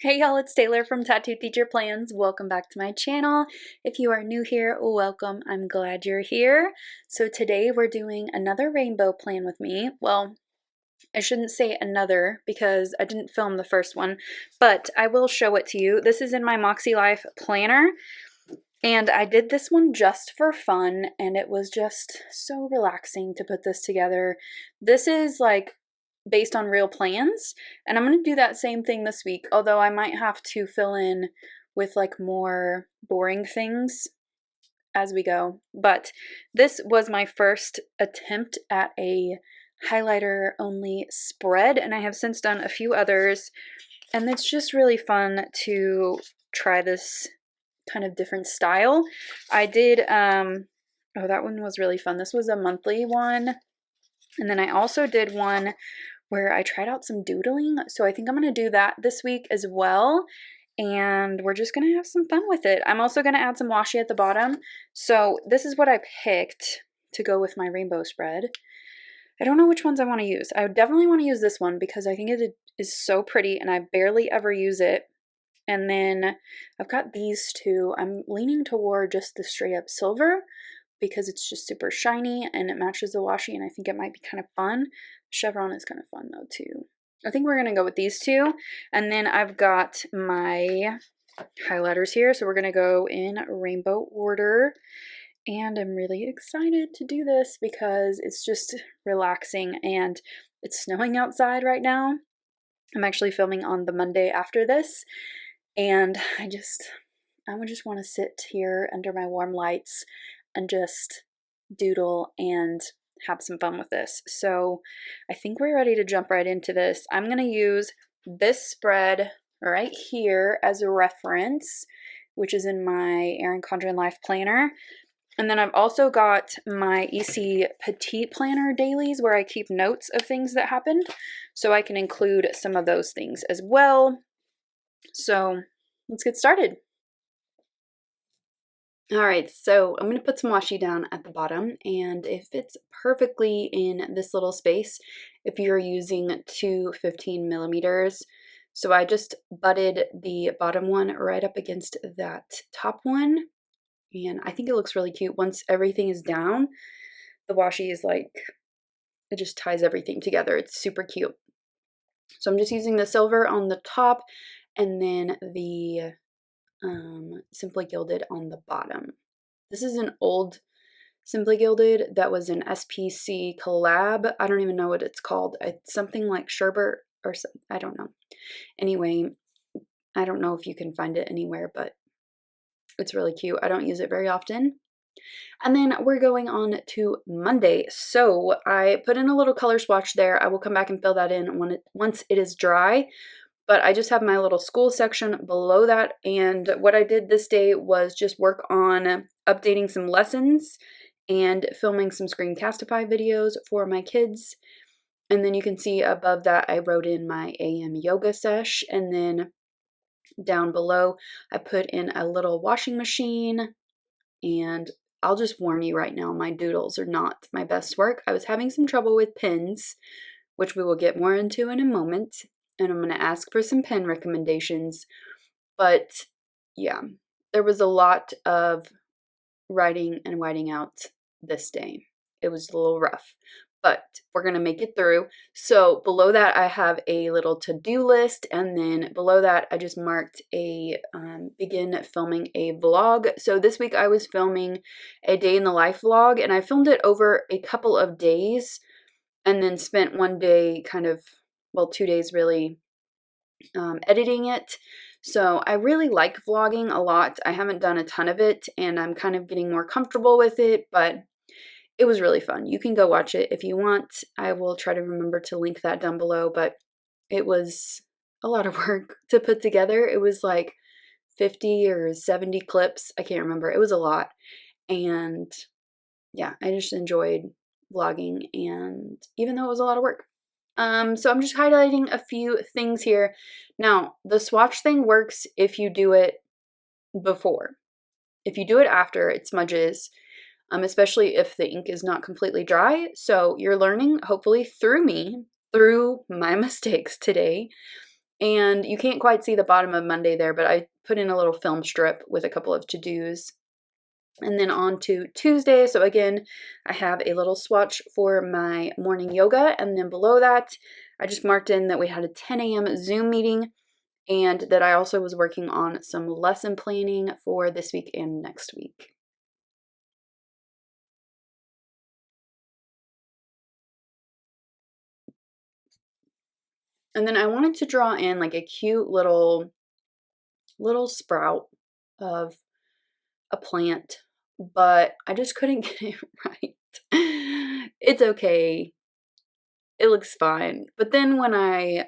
Hey y'all, it's Taylor from Tattooed Teacher Plans. Welcome back to my channel. If you are new here, welcome. I'm glad you're here. So today we're doing another rainbow plan with me. Well, I shouldn't say another because I didn't film the first one, but I will show it to you. This is in my makselife planner, and I did this one just for fun, and it was just so relaxing to put this together. This is like based on real plans, and I'm going to do that same thing this week, although I might have to fill in with like more boring things as we go. But this was my first attempt at a highlighter only spread, and I have since done a few others, and it's just really fun to try this kind of different style. I did oh, that one was really fun. This was a monthly one, and then I also did one where I tried out some doodling. So I think I'm going to do that this week as well. And we're just going to have some fun with it. I'm also going to add some washi at the bottom. So this is what I picked to go with my rainbow spread. I don't know which ones I want to use. I definitely want to use this one because I think it is so pretty and I barely ever use it. And then I've got these two. I'm leaning toward just the straight up silver because it's just super shiny and it matches the washi, and I think it might be kind of fun. Chevron is kind of fun though too. I think we're gonna go with these two, and then I've got my highlighters here, so we're gonna go in rainbow order, and I'm really excited to do this because it's just relaxing, and it's snowing outside right now. I'm actually filming on the Monday after this, and I would just want to sit here under my warm lights and just doodle and have some fun with this. So I think we're ready to jump right into this. I'm going to use this spread right here as a reference, which is in my Erin Condren Life Planner. And then I've also got my petite planner dailies where I keep notes of things that happened, so I can include some of those things as well. So let's get started. All right, so I'm going to put some washi down at the bottom, and it fits perfectly in this little space if you're using two 15 millimeters. So I just butted the bottom one right up against that top one, and I think it looks really cute. Once everything is down, the washi is like, it just ties everything together. It's super cute. So I'm just using the silver on the top and then the Simply Gilded on the bottom. This is an old Simply Gilded that was an SPC collab. I don't even know what it's called. It's something like sherbet or something. I don't know. Anyway, I don't know if you can find it anywhere, but it's really cute. I don't use it very often. And then we're going on to Monday. So I put in a little color swatch there. I will come back and fill that in once it is dry. But I just have my little school section below that, and what I did this day was just work on updating some lessons and filming some Screencastify videos for my kids. And then you can see above that I wrote in my AM yoga sesh, and then down below I put in a little washing machine. And I'll just warn you right now, my doodles are not my best work. I was having some trouble with pens, which we will get more into in a moment. And I'm going to ask for some pen recommendations. But yeah, there was a lot of writing and whiting out this day. It was a little rough, but we're going to make it through. So below that, I have a little to-do list. And then below that, I just marked a begin filming a vlog. So this week I was filming a day in the life vlog, and I filmed it over a couple of days and then spent one day kind of, well, 2 days really editing it. So I really like vlogging a lot. I haven't done a ton of it, and I'm kind of getting more comfortable with it, but it was really fun. You can go watch it if you want. I will try to remember to link that down below, but it was a lot of work to put together. It was like 50 or 70 clips. I can't remember. It was a lot. And yeah, I just enjoyed vlogging, and even though it was a lot of work. So I'm just highlighting a few things here. Now, the swatch thing works if you do it before. If you do it after, it smudges, especially if the ink is not completely dry. So you're learning, hopefully through me, through my mistakes today. And you can't quite see the bottom of Monday there, but I put in a little film strip with a couple of to-dos. And then on to Tuesday. So again, I have a little swatch for my morning yoga. And then below that, I just marked in that we had a 10 a.m. Zoom meeting and that I also was working on some lesson planning for this week and next week. And then I wanted to draw in like a cute little sprout of a plant, but I just couldn't get it right. It's okay. It looks fine. But then when I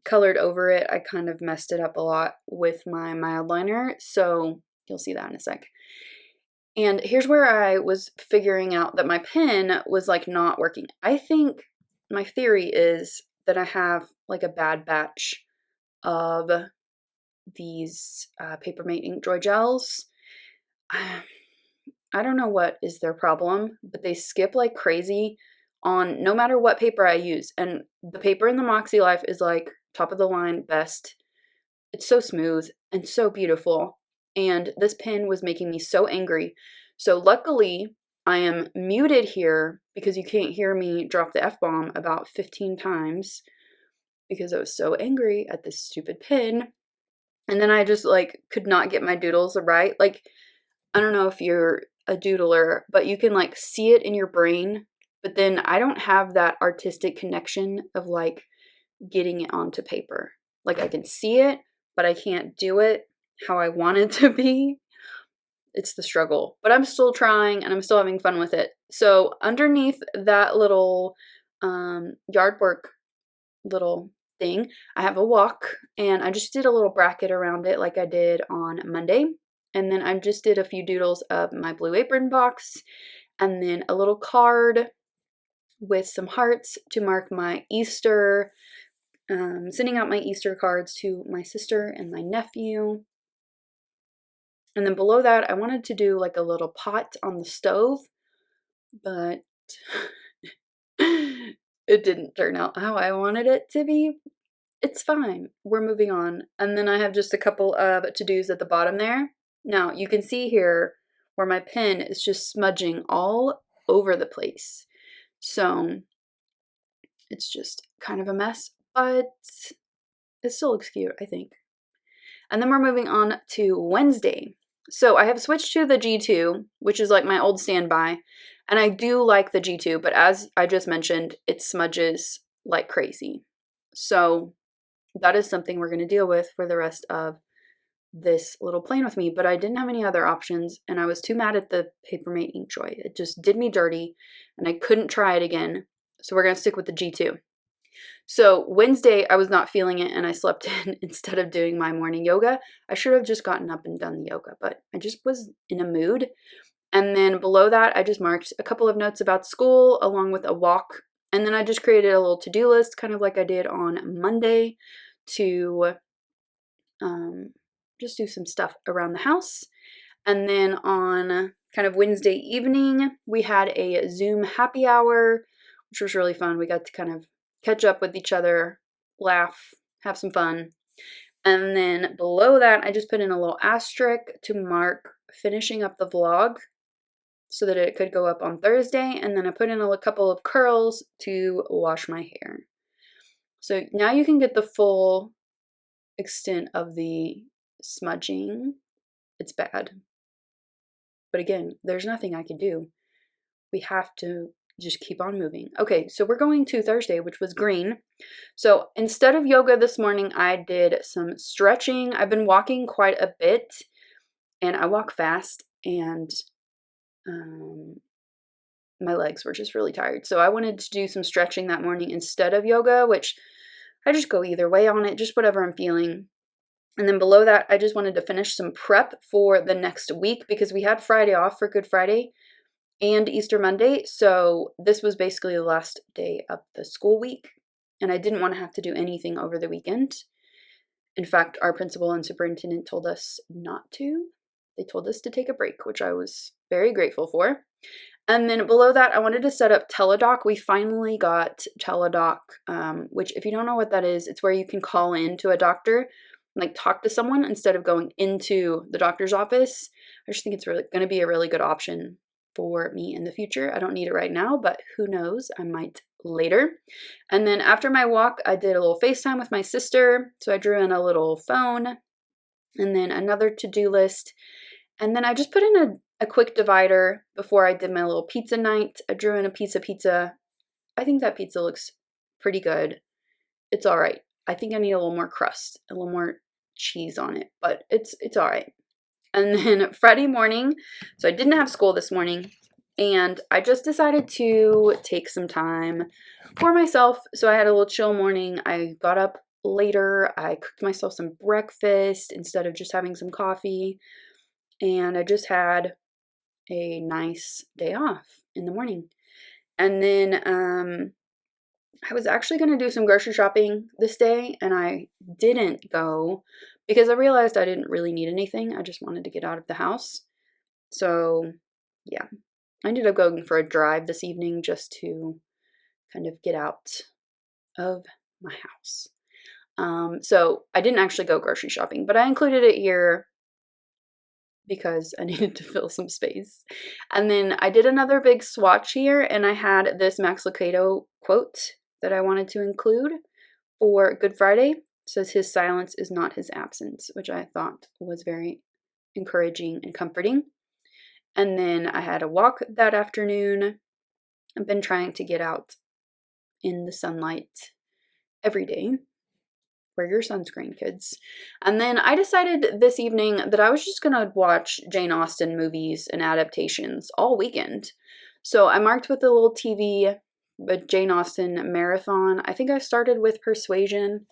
colored over it, I kind of messed it up a lot with my mild liner, so you'll see that in a sec. And here's where I was figuring out that my pen was like not working. I think my theory is that I have like a bad batch of these Papermate ink joy gels. I don't know what is their problem, but they skip like crazy on no matter what paper I use. And the paper in the makselife is like top of the line best. It's so smooth and so beautiful. And this pen was making me so angry. So luckily I am muted here because you can't hear me drop the F-bomb about 15 times because I was so angry at this stupid pen. And then I just like could not get my doodles right. Like, I don't know if you're a doodler, but you can like see it in your brain. But then I don't have that artistic connection of like getting it onto paper. Like I can see it, but I can't do it how I want it to be. It's the struggle, but I'm still trying and I'm still having fun with it. So underneath that little yard work little thing, I have a walk and I just did a little bracket around it like I did on Monday. And then I just did a few doodles of my Blue Apron box and then a little card with some hearts to mark my Easter, sending out my Easter cards to my sister and my nephew. And then below that, I wanted to do like a little pot on the stove, but it didn't turn out how I wanted it to be. It's fine. We're moving on. And then I have just a couple of to-dos at the bottom there. Now, you can see here where my pen is just smudging all over the place. So it's just kind of a mess, but it still looks cute, I think. And then we're moving on to Wednesday. So I have switched to the G2, which is like my old standby. And I do like the G2, but as I just mentioned, it smudges like crazy. So that is something we're going to deal with for the rest of this little plan with me. But I didn't have any other options, and I was too mad at the Papermate ink joy. It just did me dirty, and I couldn't try it again. So we're going to stick with the G2. So Wednesday, I was not feeling it, and I slept in instead of doing my morning yoga. I should have just gotten up and done the yoga, but I just was in a mood. And then below that, I just marked a couple of notes about school along with a walk. And then I just created a little to-do list, kind of like I did on Monday, to just do some stuff around the house. And then on kind of Wednesday evening, we had a Zoom happy hour, which was really fun. We got to kind of catch up with each other, laugh, have some fun. And then below that, I just put in a little asterisk to mark finishing up the vlog so that it could go up on Thursday. And then I put in a couple of curls to wash my hair. So now you can get the full extent of the smudging. It's bad. But again, there's nothing I can do. We have to just keep on moving. Okay, so we're going to Thursday, which was green. So instead of yoga this morning, I did some stretching. I've been walking quite a bit, and I walk fast, and my legs were just really tired. So I wanted to do some stretching that morning instead of yoga, which I just go either way on it, just whatever I'm feeling. And then below that, I just wanted to finish some prep for the next week because we had Friday off for Good Friday and Easter Monday. So this was basically the last day of the school week. And I didn't want to have to do anything over the weekend. In fact, our principal and superintendent told us not to. they told us to take a break, which I was very grateful for. And then below that, I wanted to set up Teledoc. We finally got Teledoc, which if you don't know what that is, it's where you can call in to a doctor, like talk to someone instead of going into the doctor's office. I just think it's really going to be a really good option for me in the future. I don't need it right now, but who knows, I might later. And then after my walk, I did a little FaceTime with my sister. So I drew in a little phone and then another to-do list. And then I just put in a quick divider before I did my little pizza night. I drew in a pizza. I think that pizza looks pretty good. It's all right. I think I need a little more crust, a little more cheese on it, but it's all right. And then Friday morning, so I didn't have school this morning, and I just decided to take some time for myself. So I had a little chill morning. I got up later. I cooked myself some breakfast instead of just having some coffee, and I just had a nice day off in the morning. And then I was actually going to do some grocery shopping this day, and I didn't go because I realized I didn't really need anything. I just wanted to get out of the house. So yeah, I ended up going for a drive this evening just to kind of get out of my house. So I didn't actually go grocery shopping, but I included it here because I needed to fill some space. And then I did another big swatch here, and I had this Max Lucado quote that I wanted to include for Good Friday. It says, "His silence is not his absence," which I thought was very encouraging and comforting. And then I had a walk that afternoon. I've been trying to get out in the sunlight every day. Wear your sunscreen, kids. And then I decided this evening that I was just going to watch Jane Austen movies and adaptations all weekend. So I marked with a little TV, a Jane Austen marathon. I think I started with Persuasion,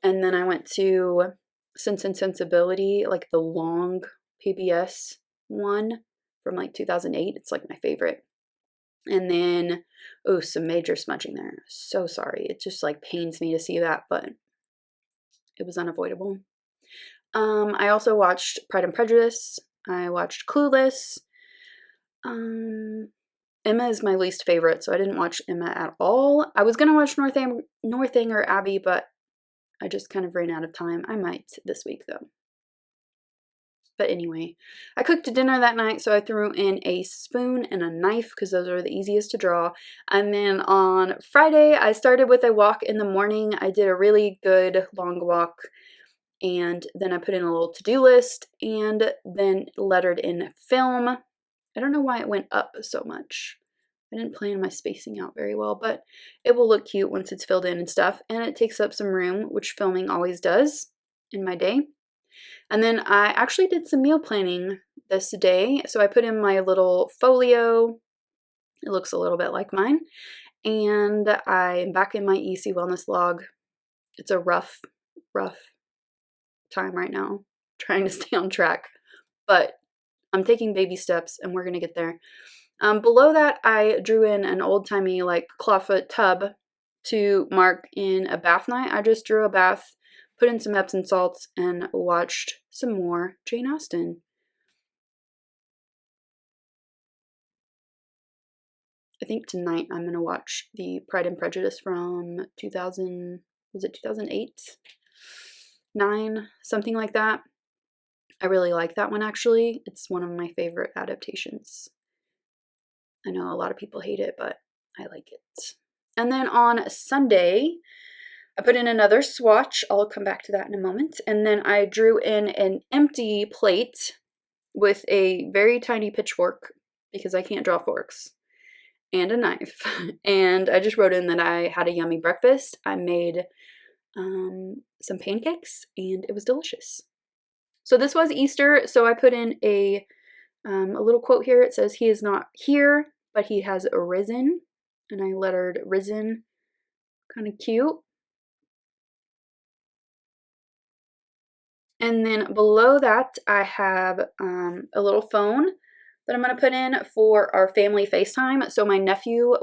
and then I went to Sense and Sensibility, like the long PBS one from like 2008. It's like my favorite. And then, oh, some major smudging there. So sorry. It just like pains me to see that, but it was unavoidable. I also watched Pride and Prejudice. I watched Clueless. Emma is my least favorite, so I didn't watch Emma at all. I was going to watch Northanger Abbey, but I just kind of ran out of time. I might this week, though. But anyway, I cooked dinner that night, so I threw in a spoon and a knife because those are the easiest to draw. And then on Friday, I started with a walk in the morning. I did a really good long walk, and then I put in a little to-do list and then lettered in film. I don't know why it went up so much. I didn't plan my spacing out very well, but it will look cute once it's filled in and stuff, and it takes up some room, which filming always does in my day. And then I actually did some meal planning this day. So I put in my little folio. It looks a little bit like mine. And I'm back in my EC Wellness log. It's a rough time right now, trying to stay on track. But I'm taking baby steps, and we're going to get there. Below that, I drew in an old-timey like clawfoot tub to mark in a bath night. I just drew a bath, put in some Epsom salts, and watched some more Jane Austen. I think tonight I'm going to watch the Pride and Prejudice from 2000, was it 2008? 9, something like that. I really like that one, actually. It's one of my favorite adaptations. I know a lot of people hate it, but I like it. And then on Sunday, I put in another swatch. I'll come back to that in a moment. And then I drew in an empty plate with a very tiny pitchfork because I can't draw forks, and a knife. And I just wrote in that I had a yummy breakfast. I made some pancakes, and it was delicious. So this was Easter, so I put in a little quote here. It says, "He is not here, but he has risen." And I lettered risen, kind of cute. And then below that, I have a little phone that I'm going to put in for our family FaceTime. So my nephew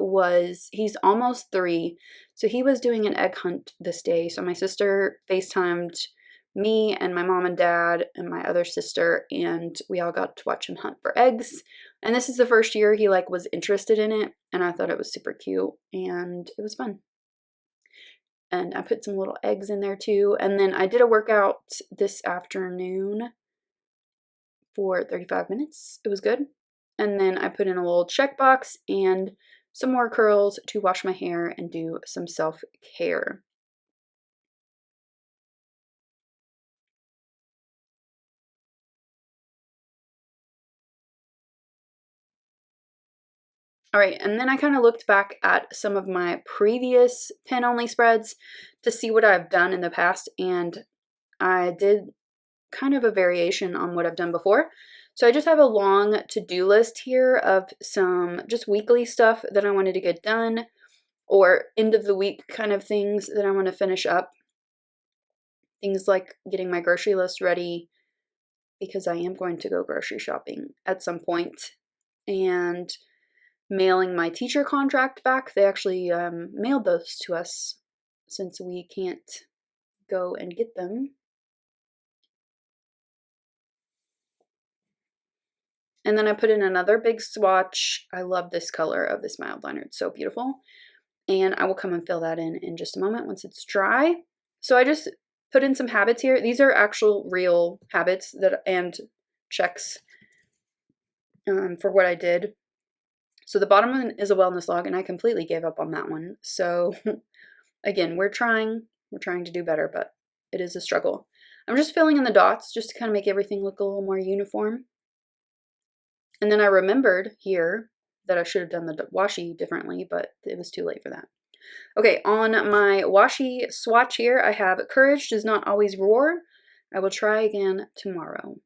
he's almost 3, so he was doing an egg hunt this day. So my sister FaceTimed me and my mom and dad and my other sister, and we all got to watch him hunt for eggs. And this is the first year he like was interested in it, and I thought it was super cute and it was fun. And I put some little eggs in there too. And then I did a workout this afternoon for 35 minutes. It was good. And then I put in a little checkbox and some more curls to wash my hair and do some self-care. All right, and then I kind of looked back at some of my previous pen-only spreads to see what I've done in the past, and I did kind of a variation on what I've done before. So I just have a long to-do list here of some just weekly stuff that I wanted to get done, or end of the week kind of things that I want to finish up. Things like getting my grocery list ready, because I am going to go grocery shopping at some point, and mailing my teacher contract back. They actually mailed those to us since we can't go and get them. And then I put in another big swatch. I love this color of this mild liner. It's so beautiful. And I will come and fill that in just a moment once it's dry. So I just put in some habits here. These are actual real habits that and checks for what I did. So the bottom one is a wellness log, and I completely gave up on that one. So again, we're trying to do better, but it is a struggle. I'm just filling in the dots just to kind of make everything look a little more uniform. And then I remembered here that I should have done the washi differently, but it was too late for that. Okay, on my washi swatch here, I have courage does not always roar. I will try again tomorrow.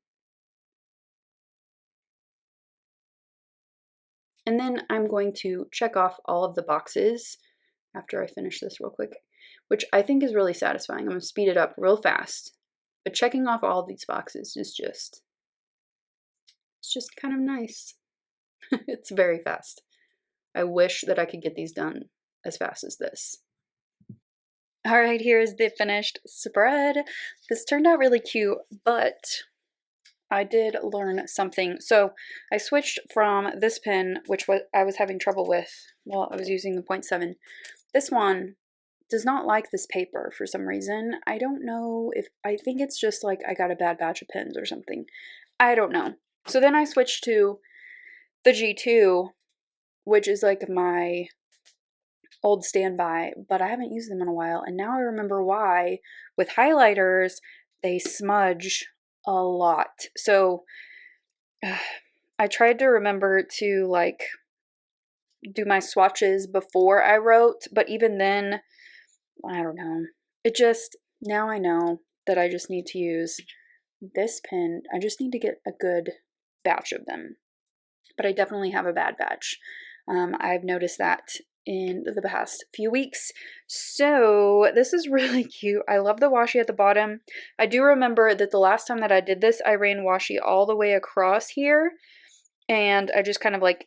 And then I'm going to check off all of the boxes after I finish this real quick, which I think is really satisfying. I'm going to speed it up real fast. But checking off all of these boxes is just, it's just kind of nice. It's very fast. I wish that I could get these done as fast as this. All right, here's the finished spread. This turned out really cute, but I did learn something. So I switched from this pen, which I was having trouble with while I was using the 0.7. This one does not like this paper for some reason. I don't know if, I think it's just like I got a bad batch of pens or something. I don't know. So then I switched to the G2, which is like my old standby, but I haven't used them in a while. And now I remember why. With highlighters, they smudge a lot. So I tried to remember to like do my swatches before I wrote, but even then, I don't know. It just, now I know that I just need to use this pen. I just need to get a good batch of them. But I definitely have a bad batch. I've noticed that in the past few weeks. So this is really cute. I love the washi at the bottom. I do remember that the last time that I did this, I ran washi all the way across here, and I just kind of like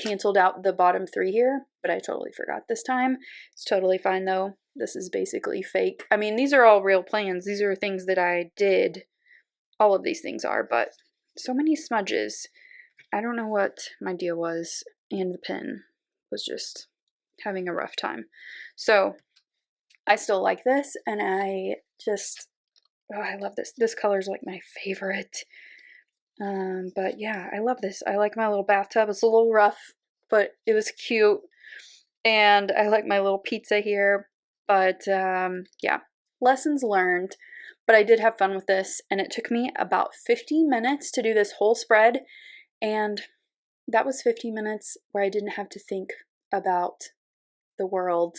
canceled out the bottom 3 here, but I totally forgot this time. It's totally fine though. This is basically fake. I mean, these are all real plans. These are things that I did. All of these things are, but so many smudges. I don't know what my deal was, and the pen was just having a rough time. So I still like this, and I just, oh, I love this. This color is like my favorite. But yeah, I love this. I like my little bathtub. It's a little rough, but it was cute. And I like my little pizza here. But yeah, lessons learned. But I did have fun with this, and it took me about 50 minutes to do this whole spread. And that was 50 minutes where I didn't have to think about the world,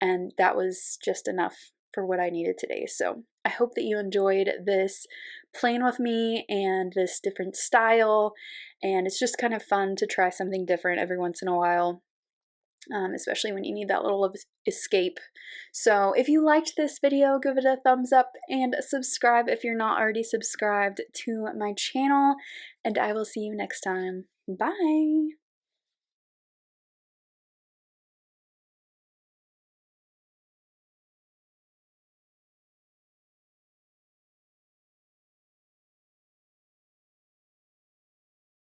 and that was just enough for what I needed today. So I hope that you enjoyed this plan with me and this different style, and it's just kind of fun to try something different every once in a while, especially when you need that little escape. So if you liked this video, give it a thumbs up and subscribe if you're not already subscribed to my channel, and I will see you next time. Bye!